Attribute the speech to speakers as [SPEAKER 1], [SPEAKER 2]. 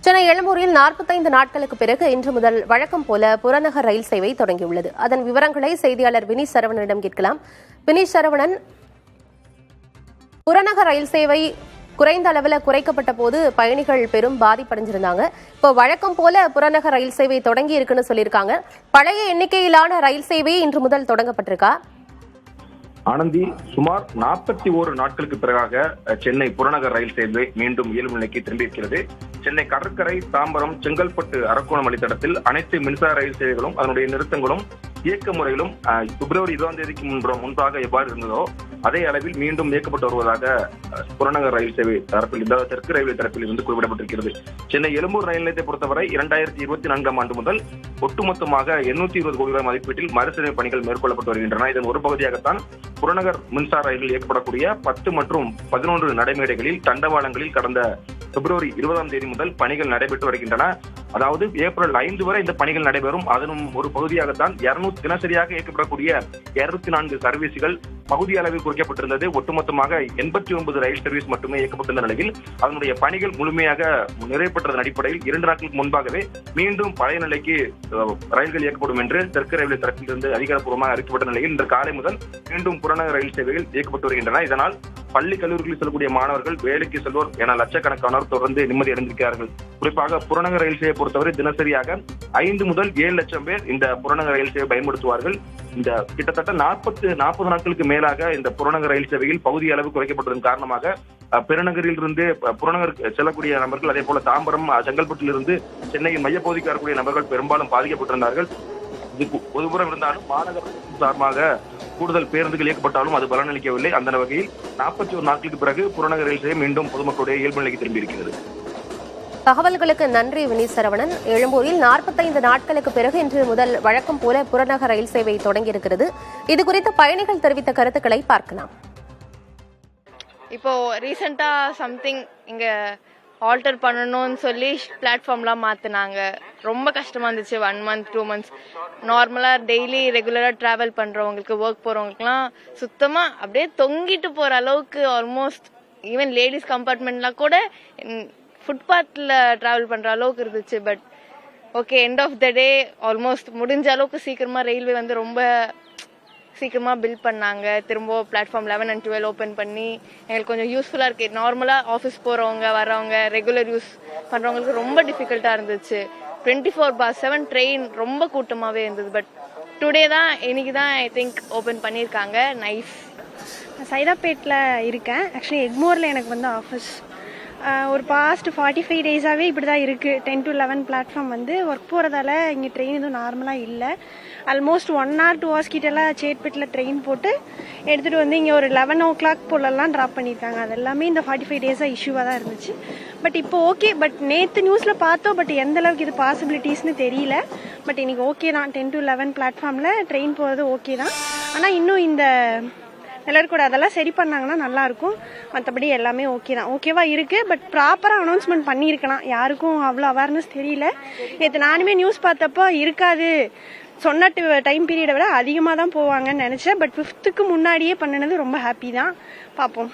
[SPEAKER 1] சென்னை எழும்பூரில் 45 நாட்களுக்கு பிறகு இன்று முதல் வழக்கம் போல புறநகர் ரயில் சேவை தொடங்கியுள்ளது. அதன் விவரங்களை செய்தியாளர் வினீத் சரவணனிடம் கேட்கலாம். வினீத் சரவணன், புறநகர் ரயில் சேவை குறைந்த அளவில் குறைக்கப்பட்ட போது பயணிகள் பெரும் பாதிப்படைஞ்சிருந்தாங்க. இப்போ வழக்கம் போல புறநகர் ரயில் சேவை தொடங்கி இருக்குன்னு சொல்லியிருக்காங்க. பழைய எண்ணிக்கையிலான ரயில் சேவை இன்று முதல் தொடங்கப்பட்டிருக்கா?
[SPEAKER 2] ஆனந்தி, சுமார் 41 நாட்களுக்கு பிறகாக சென்னை புறநகர் ரயில் சேவை மீண்டும் இயல்பு நிலைக்கு திரும்பியிருக்கிறது. சென்னை கடற்கரை, தாம்பரம், செங்கல்பட்டு, அரக்கோணம் வழித்தடத்தில் அனைத்து மின்சார ரயில் சேவைகளும் அதனுடைய நிறுத்தங்களும் இயக்க முறையிலும் பிப்ரவரி 20ஆம் தேதிக்கு முன்பாக எவ்வாறு இருந்ததோ அதே அளவில் மீண்டும் இயக்கப்பட்டு வருவதாக புறநகர் ரயில் சேவை தரப்பில் தெற்கு ரயில்வே தரப்பில் இருந்து குறிப்பிடப்பட்டிருக்கிறது. சென்னை எழும்பூர் ரயில் நிலையத்தை பொறுத்தவரை 2024ஆம் ஆண்டு முதல் ஒட்டுமொத்தமாக 820 கோடி ரூபாய் மதிப்பீட்டில் மறுசீரமை பணிகள் மேற்கொள்ளப்பட்டு வருகின்றன. இதன் ஒரு பகுதியாகத்தான் புறநகர் மின்சார ரயில்கள் இயக்கப்படக்கூடிய 10 மற்றும் 11 நடைமேடைகளில் தண்டவாளங்களில் கடந்த பிப்ரவரி 20ஆம் தேதி முதல் பணிகள் நடைபெற்று வருகின்றன. அதாவது ஏப்ரல் 5 வரை இந்த பணிகள் நடைபெறும். அதனும் ஒரு பகுதியாகத்தான் தினசரியாக இயக்கப்படக்கூடிய 204 சர்வீஸ்கள் பகுதி அளவில் குறைக்கப்பட்டிருந்தது. ஒட்டுமொத்தமாக 89 ரயில் சர்வீஸ் மட்டுமே இயக்கப்பட்டுள்ள நிலையில் அதனுடைய பணிகள் முழுமையாக நிறைவேற்றதன் அடிப்படையில் 2 நாட்களுக்கு முன்பாகவே மீண்டும் பழைய நிலைக்கு ரயில்கள் இயக்கப்படும் என்று தெற்கு ரயில்வே தரப்பிலிருந்து அதிகாரப்பூர்வமாக அறிவிக்கப்பட்ட நிலையில் இன்று காலை முதல் மீண்டும் புறநகர் ரயில் சேவைகள் இயக்கப்பட்டு வருகின்றன. இதனால் பள்ளி கல்லூரிகளில் செல்லக்கூடிய மாணவர்கள், வேலைக்கு செல்வோர் என லட்சக்கணக்கானோர் தொடர்ந்து நிம்மதி அடைந்திருக்கிறார்கள். குறிப்பாக புறநகர் ரயில் சேவை பொறுத்தவரை தினசரியாக 5 முதல் 7 லட்சம் பேர் இந்த புறநகர் ரயில் சேவை பயன்படுத்துவார்கள். இந்த கிட்டத்தட்ட 40 நாட்களுக்கு மேலாக இந்த புறநகர் ரயில் சேவையில் பகுதி அளவு குறைக்கப்பட்டதன் காரணமாக பெருநகரில் இருந்து புறநகர் செல்லக்கூடிய நபர்கள், அதே போல தாம்பரம், செங்கல்பட்டில் இருந்து சென்னையின் மையப்பகுதிக்கு வரக்கூடிய நபர்கள் பெரும்பாலும் பாதிக்கப்பட்டிருந்தார்கள். ஒருபுறம் இருந்தாலும் மாநகர சார்பாக கூடுதல் பேருந்துகள் இயக்கப்பட்டாலும் அது பலனளிக்கவில்லை. அந்த வகையில் 41 நாட்களுக்கு பிறகு புறநகர் ரயில் சேவை மீண்டும் பொதுமக்களுடைய இயல்பு நிலைக்கு திரும்பி இருக்கிறது.
[SPEAKER 1] தகவல்களுக்கு நன்றி வினீத் சரவணன். எழும்பூரில் 45 நாட்களுக்கு பிறகு இன்று முதல் வழக்கம் போல புறநகர் ரயில் சேவை தொடங்கியிருக்கிறது. இது குறித்து பயணிகள் தெரிவித்த கருத்துக்களை பார்க்கலாம்.
[SPEAKER 3] இப்போ ரீசெண்டா சம்திங் இங்க ஆல்டர் பண்ணணும்னு சொல்லி பிளாட்ஃபார்ம்லாம் மாத்தினாங்க. ரொம்ப கஷ்டமா இருந்துச்சு. 1 month 2 months நார்மலா டெய்லி ரெகுலரா டிராவல் பண்றவங்களுக்கு, ஒர்க் போறவங்களுக்குலாம் சுத்தமா அப்படியே தொங்கிட்டு போற அளவுக்கு, ஆல்மோஸ்ட் ஈவன் லேடிஸ் கம்பார்ட்மெண்ட்லாம் கூட ஃபுட்பாத்ல டிராவல் பண்ற அளவுக்கு இருந்துச்சு. But okay, end of the day almost முடிஞ்ச அளவுக்கு சீக்கிரமா ரயில்வே வந்து ரொம்ப சீக்கிரமா பில்ட் பண்ணாங்க. திரும்ப பிளாட்ஃபார்ம் 11 and 12 ஓப்பன் பண்ணி எங்களுக்கு கொஞ்சம் யூஸ்ஃபுல்லா இருக்கு. நார்மலா ஆஃபீஸ் போறவங்க, வரவங்க, ரெகுலர் யூஸ் பண்றவங்களுக்கு ரொம்ப டிஃபிகல்ட்டா இருந்துச்சு. 24/7 ட்ரெயின் ரொம்ப கூட்டமாவே இருந்தது. பட் டுடே தான், இன்னைக்கு தான் ஐ திங்க் ஓப்பன் பண்ணியிருக்காங்க. நைஸ்.
[SPEAKER 4] சைதாப்பேட்டில் இருக்கேன். ஆக்சுவலி எக்மோரில் எனக்கு வந்து ஆஃபீஸ். ஒரு பாஸ்ட் 45 டேஸாகவே இப்படி தான் இருக்குது. 10 to 11 பிளாட்ஃபார்ம் வந்து ஒர்க் போகிறதால இங்கே ட்ரெயின் எதுவும் நார்மலாக இல்லை. ஆல்மோஸ்ட் 1 hour 2 hours கிட்டலாம் சேட்பேட்டில் ட்ரெயின் போட்டு எடுத்துகிட்டு வந்து இங்கே ஒரு 11 o'clock போலலாம் ட்ராப் பண்ணியிருக்காங்க. அது எல்லாமே இந்த 45 டேஸாக இஷ்யூவாக தான் இருந்துச்சு. பட் இப்போ ஓகே. பட் நேற்று நியூஸில் பார்த்தோம். பட் எந்த அளவுக்கு இது பாசிபிலிட்டிஸ்னு தெரியல. பட் இன்னைக்கு ஓகே தான். 10 to 11 பிளாட்ஃபார்மில் ட்ரெயின் போகிறது ஓகே தான். ஆனால் இன்னும் இந்த கூட அதெல்லாம் சரி பண்ணாங்கன்னா நல்லா இருக்கும். மற்றபடி எல்லாமே ஓகே தான், ஓகேவா இருக்கு. பட் ப்ராப்பராக அனௌன்ஸ்மெண்ட் பண்ணியிருக்கலாம். யாருக்கும் அவ்வளோ அவேர்னஸ் தெரியல. நேற்று நானுமே நியூஸ் பார்த்தப்போ இருக்காது, சொன்ன டைம் பீரியடை விட அதிகமாக தான் போவாங்கன்னு நினச்சேன். பட் 5th முன்னாடியே பண்ணினது ரொம்ப ஹாப்பி தான். பார்ப்போம்.